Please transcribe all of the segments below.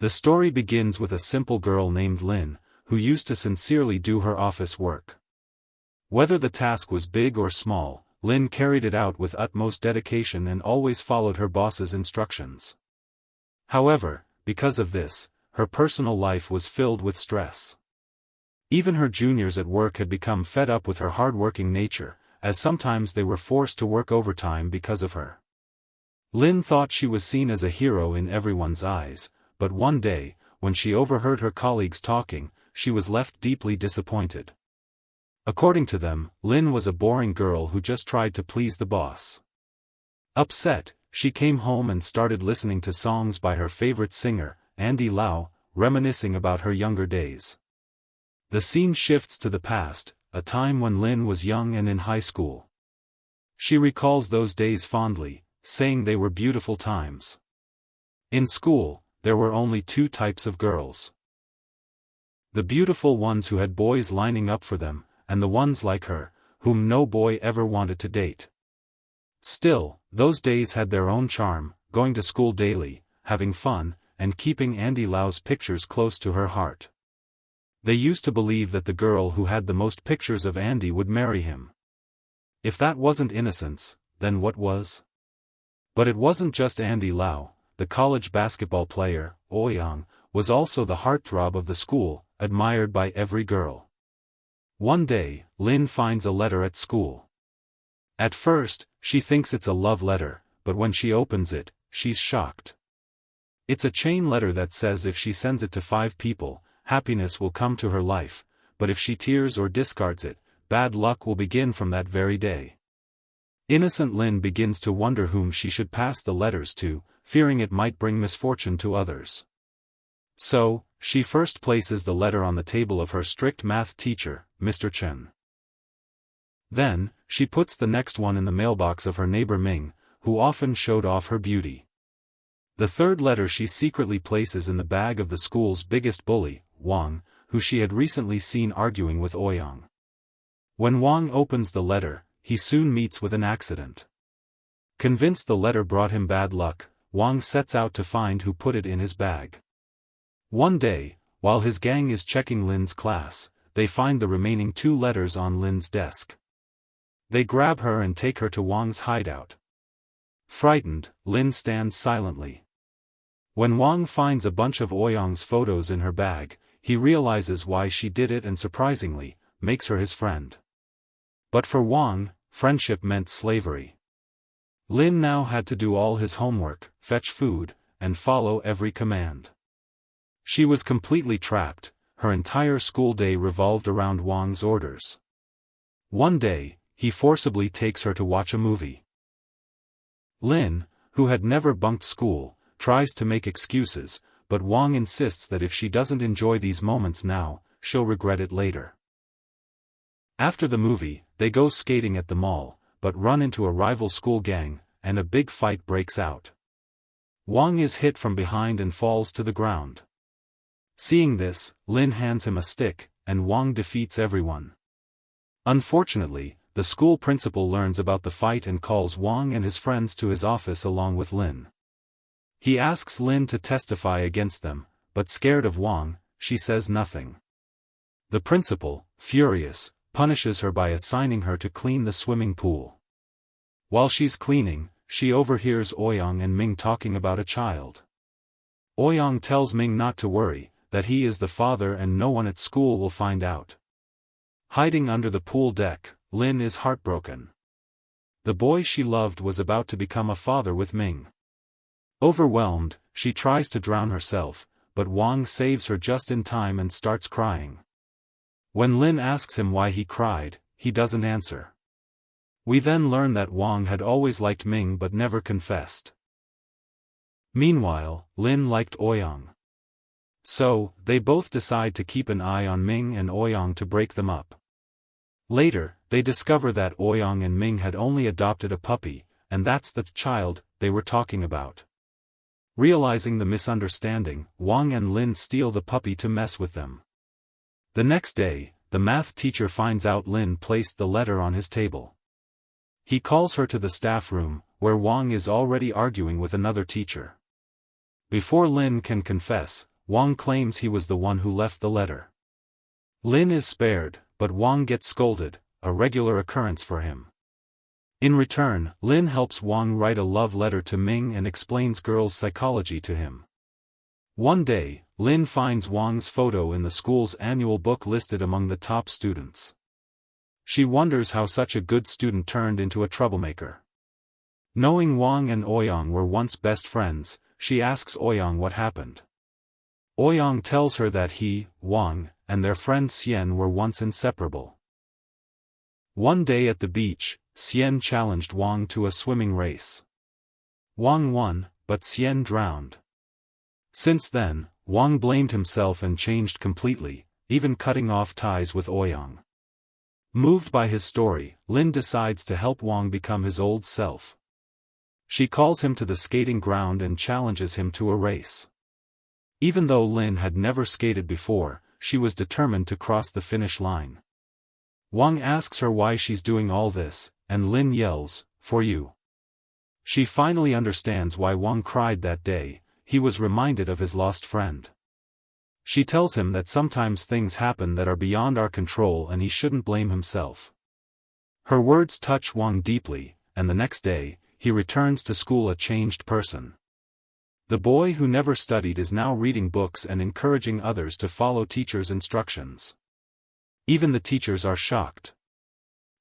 The story begins with a simple girl named Lynn, who used to sincerely do her office work. Whether the task was big or small, Lynn carried it out with utmost dedication and always followed her boss's instructions. However, because of this, her personal life was filled with stress. Even her juniors at work had become fed up with her hard-working nature, as sometimes they were forced to work overtime because of her. Lynn thought she was seen as a hero in everyone's eyes, but one day, when she overheard her colleagues talking, she was left deeply disappointed. According to them, Lynn was a boring girl who just tried to please the boss. Upset, she came home and started listening to songs by her favorite singer, Andy Lau, reminiscing about her younger days. The scene shifts to the past, a time when Lynn was young and in high school. She recalls those days fondly, saying they were beautiful times. In school, there were only two types of girls. The beautiful ones who had boys lining up for them, and the ones like her, whom no boy ever wanted to date. Still, those days had their own charm, going to school daily, having fun, and keeping Andy Lau's pictures close to her heart. They used to believe that the girl who had the most pictures of Andy would marry him. If that wasn't innocence, then what was? But it wasn't just Andy Lau, the college basketball player, Ouyang, was also the heartthrob of the school, admired by every girl. One day, Lynn finds a letter at school. At first, she thinks it's a love letter, but when she opens it, she's shocked. It's a chain letter that says if she sends it to 5 people, happiness will come to her life, but if she tears or discards it, bad luck will begin from that very day. Innocent Lynn begins to wonder whom she should pass the letters to, fearing it might bring misfortune to others. So, she first places the letter on the table of her strict math teacher, Mr. Chen. Then, she puts the next one in the mailbox of her neighbor Ming, who often showed off her beauty. The third letter she secretly places in the bag of the school's biggest bully, Wang, who she had recently seen arguing with Ouyang. When Wang opens the letter, he soon meets with an accident. Convinced the letter brought him bad luck, Wang sets out to find who put it in his bag. One day, while his gang is checking Lynn's class, they find the remaining 2 letters on Lynn's desk. They grab her and take her to Wang's hideout. Frightened, Lynn stands silently. When Wang finds a bunch of Ouyang's photos in her bag, he realizes why she did it and surprisingly, makes her his friend. But for Wang, friendship meant slavery. Lynn now had to do all his homework, fetch food, and follow every command. She was completely trapped, her entire school day revolved around Wang's orders. One day, he forcibly takes her to watch a movie. Lynn, who had never bunked school, tries to make excuses, but Wang insists that if she doesn't enjoy these moments now, she'll regret it later. After the movie, they go skating at the mall, but run into a rival school gang, and a big fight breaks out. Wang is hit from behind and falls to the ground. Seeing this, Lynn hands him a stick, and Wang defeats everyone. Unfortunately, the school principal learns about the fight and calls Wang and his friends to his office along with Lynn. He asks Lynn to testify against them, but scared of Wang, she says nothing. The principal, furious, punishes her by assigning her to clean the swimming pool. While she's cleaning, she overhears Ouyang and Ming talking about a child. Ouyang tells Ming not to worry, that he is the father and no one at school will find out. Hiding under the pool deck, Lynn is heartbroken. The boy she loved was about to become a father with Ming. Overwhelmed, she tries to drown herself, but Wang saves her just in time and starts crying. When Lynn asks him why he cried, he doesn't answer. We then learn that Wang had always liked Ming but never confessed. Meanwhile, Lynn liked Ouyang. So, they both decide to keep an eye on Ming and Ouyang to break them up. Later, they discover that Ouyang and Ming had only adopted a puppy, and that's the child they were talking about. Realizing the misunderstanding, Wang and Lin steal the puppy to mess with them. The next day, the math teacher finds out Lin placed the letter on his table. He calls her to the staff room, where Wang is already arguing with another teacher. Before Lin can confess, Wang claims he was the one who left the letter. Lin is spared, but Wang gets scolded, a regular occurrence for him. In return, Lin helps Wang write a love letter to Ming and explains girls' psychology to him. One day, Lin finds Wang's photo in the school's annual book listed among the top students. She wonders how such a good student turned into a troublemaker. Knowing Wang and Ouyang were once best friends, she asks Ouyang what happened. Ouyang tells her that he, Wang, and their friend Xian were once inseparable. One day at the beach, Xian challenged Wang to a swimming race. Wang won, but Xian drowned. Since then, Wang blamed himself and changed completely, even cutting off ties with Ouyang. Moved by his story, Lin decides to help Wang become his old self. She calls him to the skating ground and challenges him to a race. Even though Lin had never skated before, she was determined to cross the finish line. Wang asks her why she's doing all this, and Lin yells, "For you." She finally understands why Wang cried that day. He was reminded of his lost friend. She tells him that sometimes things happen that are beyond our control and he shouldn't blame himself. Her words touch Wang deeply, and the next day, he returns to school a changed person. The boy who never studied is now reading books and encouraging others to follow teachers' instructions. Even the teachers are shocked.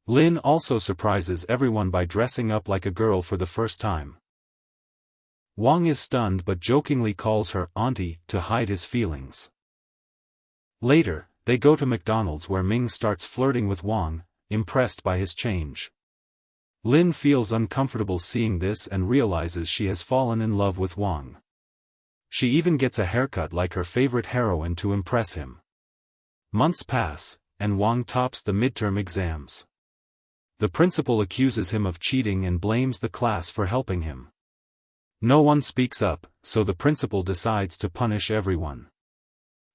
Lin also surprises everyone by dressing up like a girl for the first time. Wang is stunned but jokingly calls her auntie to hide his feelings. Later, they go to McDonald's where Ming starts flirting with Wang, impressed by his change. Lin feels uncomfortable seeing this and realizes she has fallen in love with Wang. She even gets a haircut like her favorite heroine to impress him. Months pass, and Wang tops the midterm exams. The principal accuses him of cheating and blames the class for helping him. No one speaks up, so the principal decides to punish everyone.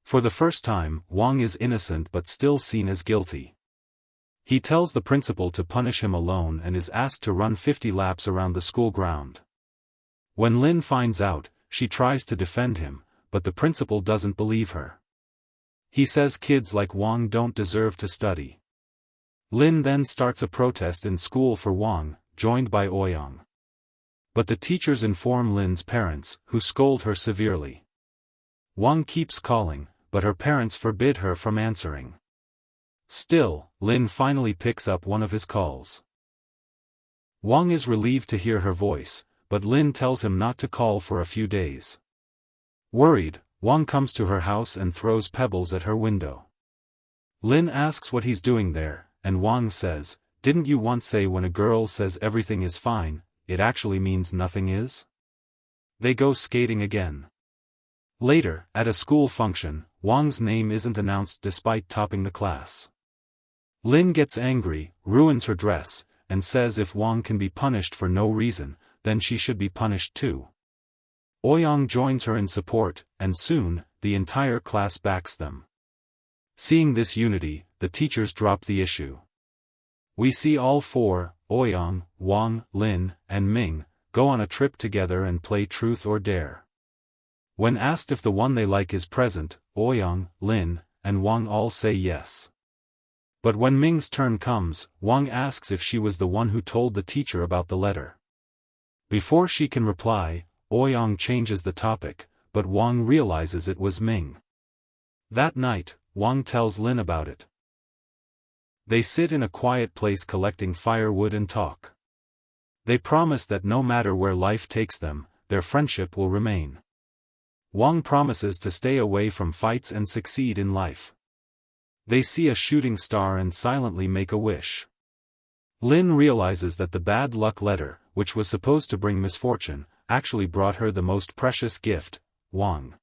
For the first time, Wang is innocent but still seen as guilty. He tells the principal to punish him alone and is asked to run 50 laps around the school ground. When Lin finds out, she tries to defend him, but the principal doesn't believe her. He says kids like Wang don't deserve to study. Lin then starts a protest in school for Wang, joined by Ouyang. But the teachers inform Lin's parents, who scold her severely. Wang keeps calling, but her parents forbid her from answering. Still, Lin finally picks up one of his calls. Wang is relieved to hear her voice, but Lin tells him not to call for a few days. Worried, Wang comes to her house and throws pebbles at her window. Lin asks what he's doing there, and Wang says, "Didn't you once say when a girl says everything is fine, it actually means nothing is?" They go skating again. Later, at a school function, Wang's name isn't announced despite topping the class. Lin gets angry, ruins her dress, and says if Wang can be punished for no reason, then she should be punished too. Ouyang joins her in support, and soon, the entire class backs them. Seeing this unity, the teachers drop the issue. We see all four, Ouyang, Wang, Lin, and Ming, go on a trip together and play Truth or Dare. When asked if the one they like is present, Ouyang, Lin, and Wang all say yes. But when Ming's turn comes, Wang asks if she was the one who told the teacher about the letter. Before she can reply, Ouyang changes the topic, but Wang realizes it was Ming. That night, Wang tells Lin about it. They sit in a quiet place collecting firewood and talk. They promise that no matter where life takes them, their friendship will remain. Wang promises to stay away from fights and succeed in life. They see a shooting star and silently make a wish. Lin realizes that the bad luck letter, which was supposed to bring misfortune, actually brought her the most precious gift, Wang.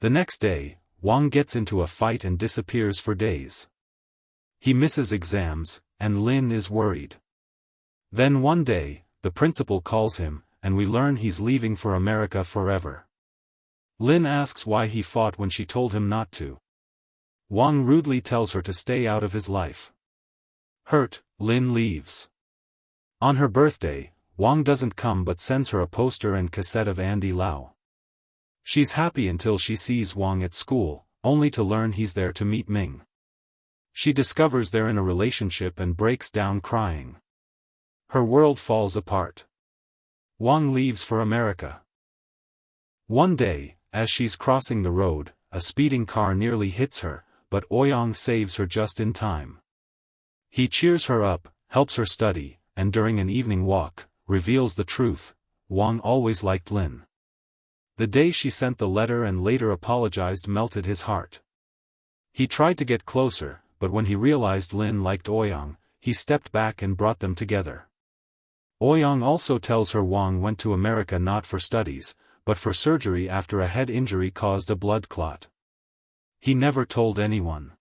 The next day, Wang gets into a fight and disappears for days. He misses exams, and Lin is worried. Then one day, the principal calls him, and we learn he's leaving for America forever. Lin asks why he fought when she told him not to. Wang rudely tells her to stay out of his life. Hurt, Lin leaves. On her birthday, Wang doesn't come but sends her a poster and cassette of Andy Lau. She's happy until she sees Wang at school, only to learn he's there to meet Ming. She discovers they're in a relationship and breaks down crying. Her world falls apart. Wang leaves for America. One day, as she's crossing the road, a speeding car nearly hits her, but Ouyang saves her just in time. He cheers her up, helps her study, and during an evening walk, reveals the truth: Wang always liked Lin. The day she sent the letter and later apologized melted his heart. He tried to get closer, but when he realized Lin liked Ouyang, he stepped back and brought them together. Ouyang also tells her Wang went to America not for studies, but for surgery after a head injury caused a blood clot. He never told anyone.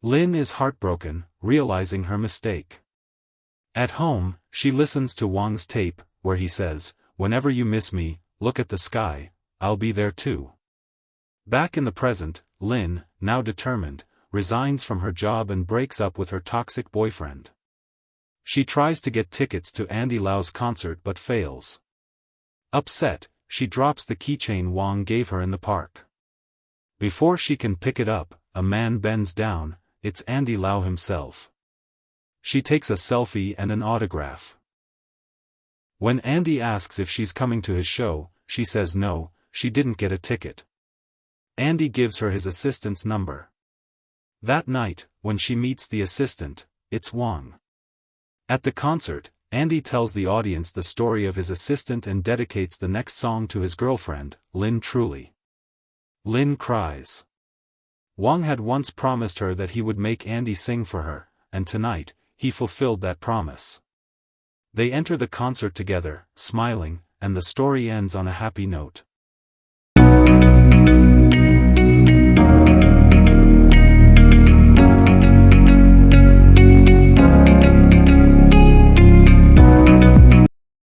Lin is heartbroken, realizing her mistake. At home, she listens to Wang's tape, where he says, "Whenever you miss me, look at the sky, I'll be there too." Back in the present, Lin, now determined, resigns from her job and breaks up with her toxic boyfriend. She tries to get tickets to Andy Lau's concert but fails. Upset, she drops the keychain Wang gave her in the park. Before she can pick it up, a man bends down. It's Andy Lau himself. She takes a selfie and an autograph. When Andy asks if she's coming to his show, she says no, she didn't get a ticket. Andy gives her his assistant's number. That night, when she meets the assistant, it's Wang. At the concert, Andy tells the audience the story of his assistant and dedicates the next song to his girlfriend, Lin Truly. Lin cries. Wang had once promised her that he would make Andy sing for her, and tonight, he fulfilled that promise. They enter the concert together, smiling, and the story ends on a happy note.